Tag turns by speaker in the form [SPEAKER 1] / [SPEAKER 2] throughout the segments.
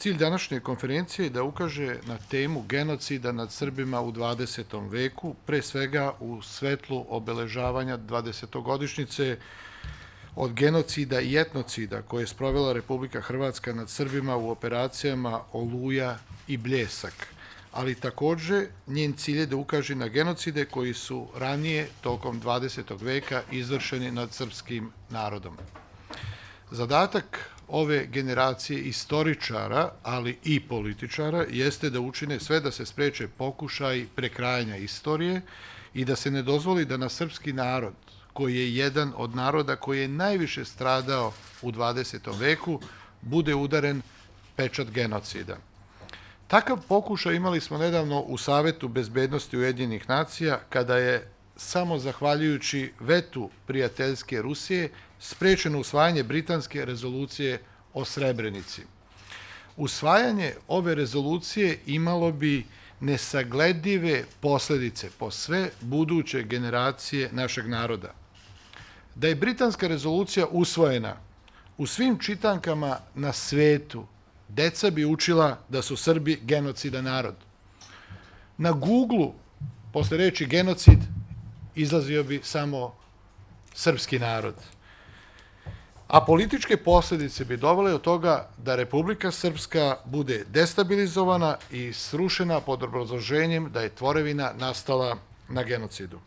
[SPEAKER 1] Cilj današnje konferencije je da ukaže na temu genocida nad Srbima u 20. veku, pre svega u svetlu obeležavanja 20-godišnjice od genocida i etnocida koje je sprovela Republika Hrvatska nad Srbima u operacijama Oluja i Bljesak, ali takođe njen cilj je da ukaže na genocide koji su ranije, tokom 20. veka, izvršeni nad srpskim narodom. Zadatak ove generacije istoričara, ali i političara, jeste da učine sve da se spreče pokušaj prekrajanja istorije i da se ne dozvoli da na srpski narod, koji je jedan od naroda koji je najviše stradao u 20. veku, bude udaren pečat genocida. Takav pokušaj imali smo nedavno u Savetu bezbednosti Ujedinjenih nacija, kada je, samo zahvaljujući vetu prijateljske Rusije, sprečeno usvajanje britanske rezolucije o Srebrenici. Usvajanje ove rezolucije imalo bi nesagledive posledice po sve buduće generacije našeg naroda. Da je britanska rezolucija usvojena, u svim čitankama na svetu deca bi učila da su Srbi genocidan narod. Na Googlu, posle reči genocid, izlazio bi samo srpski narod. A političke posledice bi dovele od toga da Republika Srpska bude destabilizovana i srušena pod obrazloženjem da je tvorevina nastala na genocidu.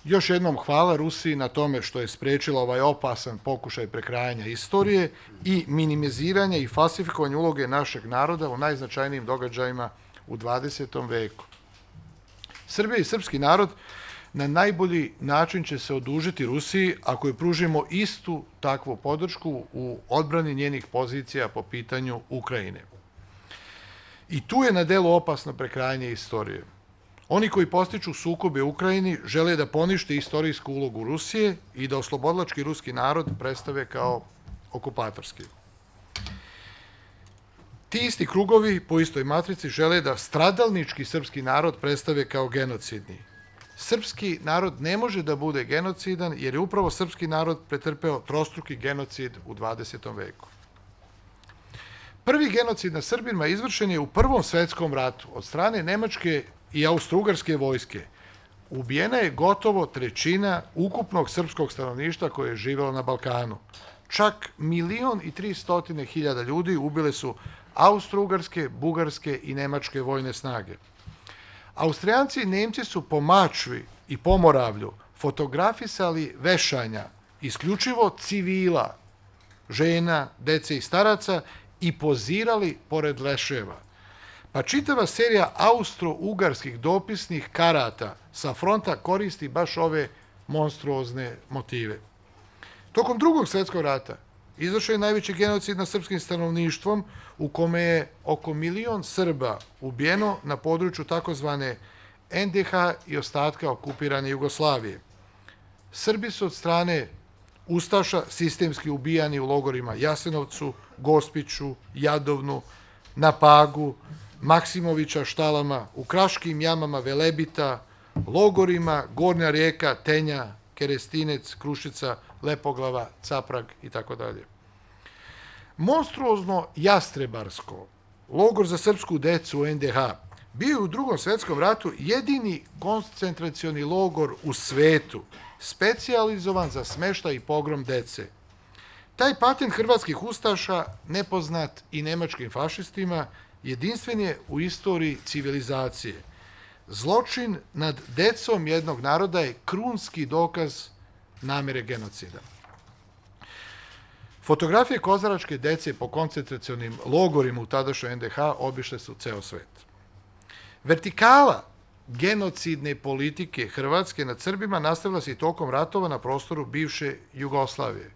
[SPEAKER 1] Još jednom hvala Rusiji na tome što je sprečila ovaj opasan pokušaj prekrajanja istorije i minimiziranja i falsifikovanja uloge našeg naroda u najznačajnijim događajima u 20. veku. Srbija i srpski narod na najbolji način će se odužiti Rusiji ako joj pružimo istu takvu podršku u odbrani njenih pozicija po pitanju Ukrajine. I tu je na delu opasno prekrajanje istorije. Oni koji postiču sukobe u Ukrajini žele da ponište istorijsku ulogu Rusije i da oslobodilački ruski narod predstave kao okupatorski. Ti isti krugovi po istoj matrici žele da stradalnički srpski narod predstave kao genocidni. Srpski narod ne može da bude genocidan jer je upravo srpski narod pretrpeo trostruki genocid u 20. veku. Prvi genocid na Srbima izvršen je u Prvom svetskom ratu od strane Nemačke i Austro-Ugarske vojske. Ubijena je gotovo trećina ukupnog srpskog stanovništva koje je živelo na Balkanu. Čak 1.300.000 ljudi ubile su Austro-Ugarske, Bugarske i Nemačke vojne snage. Austrijanci i Nemci su po Mačvi i Pomoravlju fotografisali vešanja isključivo civila, žena, dece i staraca i pozirali pored leševa. Pa čitava serija austro-ugarskih dopisnih karata sa fronta koristi baš ove monstruozne motive. Tokom Drugog svjetskog rata izvršen je najveći genocid nad srpskim stanovništvom u kome je oko 1.000.000 Srba ubijeno na području takozvane NDH i ostatka okupirane Jugoslavije. Srbi su od strane ustaša sistemski ubijani u logorima Jasenovcu, Gospiću, Jadovnu, na Pagu, Maksimovića štalama, u Kraškim jamama Velebita, logorima Gornja Rijeka, Tenja, Kerestinec, Krušica, Lepoglava, Caprag itd. Monstruozno Jastrebarsko, logor za srpsku decu u NDH, bio je u Drugom svjetskom ratu jedini koncentracioni logor u svetu, specijalizovan za smeštaj i pogrom dece. Taj patent hrvatskih ustaša, nepoznat i nemačkim fašistima, jedinstven je u istoriji civilizacije. Zločin nad decom jednog naroda je krunski dokaz namere genocida. Fotografije kozaračke dece po koncentracionim logorima u tadašnjoj NDH obišle su ceo svet. Vertikala genocidne politike Hrvatske nad Srbima nastavila se i tokom ratova na prostoru bivše Jugoslavije.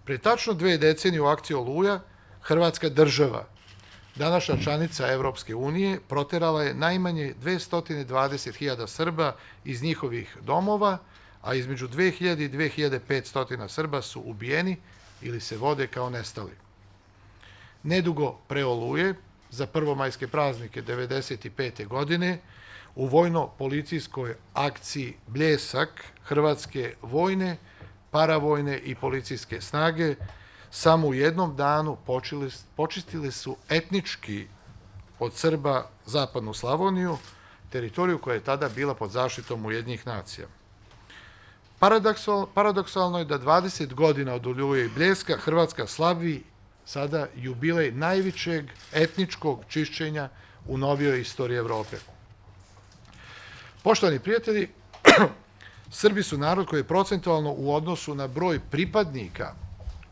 [SPEAKER 1] Pre tačno 2 decenije u akciji Oluja, Hrvatska država, današnja članica Evropske unije, proterala je najmanje 220.000 Srba iz njihovih domova, a između 2000 i 2500 Srba su ubijeni ili se vode kao nestali. Nedugo pre Oluje, za prvomajske praznike 1995. godine, u vojno-policijskoj akciji Bljesak, hrvatske vojne, paravojne i policijske snage samo u jednom danu počistili su etnički od Srba zapadnu Slavoniju, teritoriju koja je tada bila pod zaštitom Ujedinjenih nacija. Paradoksalno je da 20 godina od Oluje i Bljeska Hrvatska slavi sada jubilej najvećeg etničkog čišćenja u novijoj istoriji Evrope. Poštovani prijatelji, Srbi su narod koji je procentualno u odnosu na broj pripadnika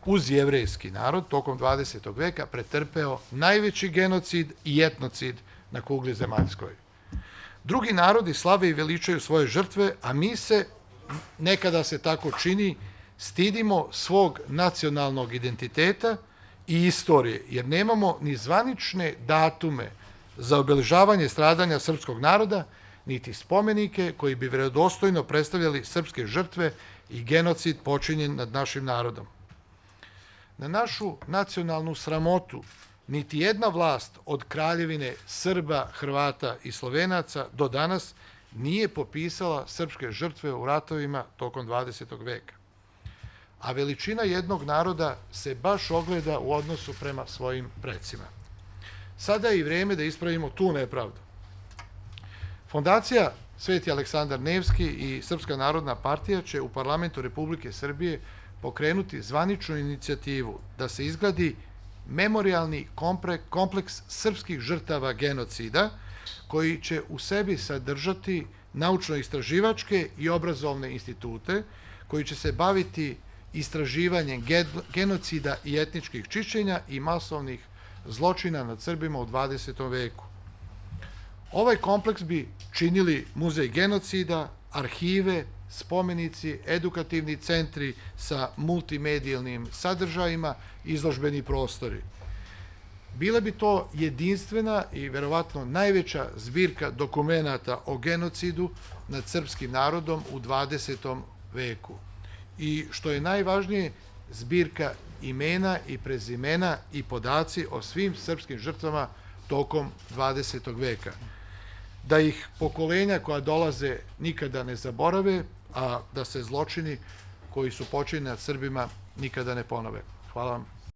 [SPEAKER 1] uz jevrejski narod tokom 20. veka pretrpeo najveći genocid i etnocid na kugli zemaljskoj. Drugi narodi slave i veličaju svoje žrtve, a mi se, nekada se tako čini, stidimo svog nacionalnog identiteta i istorije, jer nemamo ni zvanične datume za obeležavanje stradanja srpskog naroda, niti spomenike koji bi vjerodostojno predstavljali srpske žrtve i genocid počinjen nad našim narodom. Na našu nacionalnu sramotu niti jedna vlast od kraljevine Srba, Hrvata i Slovenaca do danas nije popisala srpske žrtve u ratovima tokom 20. veka. A veličina jednog naroda se baš ogleda u odnosu prema svojim precima. Sada je i vreme da ispravimo tu nepravdu. Fondacija Sveti Aleksandar Nevski i Srpska narodna partija će u parlamentu Republike Srbije pokrenuti zvaničnu inicijativu da se izgradi memorijalni kompleks srpskih žrtava genocida koji će u sebi sadržati naučno-istraživačke i obrazovne institute koji će se baviti istraživanjem genocida i etničkih čišćenja i masovnih zločina nad Srbima u 20. veku. Ovaj kompleks bi činili muzej genocida, arhive, spomenici, edukativni centri sa multimedijalnim sadržajima, izložbeni prostori. Bila bi to jedinstvena i verovatno najveća zbirka dokumenata o genocidu nad srpskim narodom u 20. veku. I što je najvažnije, zbirka imena i prezimena i podaci o svim srpskim žrtvama tokom 20. veka. Da ih pokolenja koja dolaze nikada ne zaborave, a da se zločini koji su počinjeni nad Srbima nikada ne ponove. Hvala vam.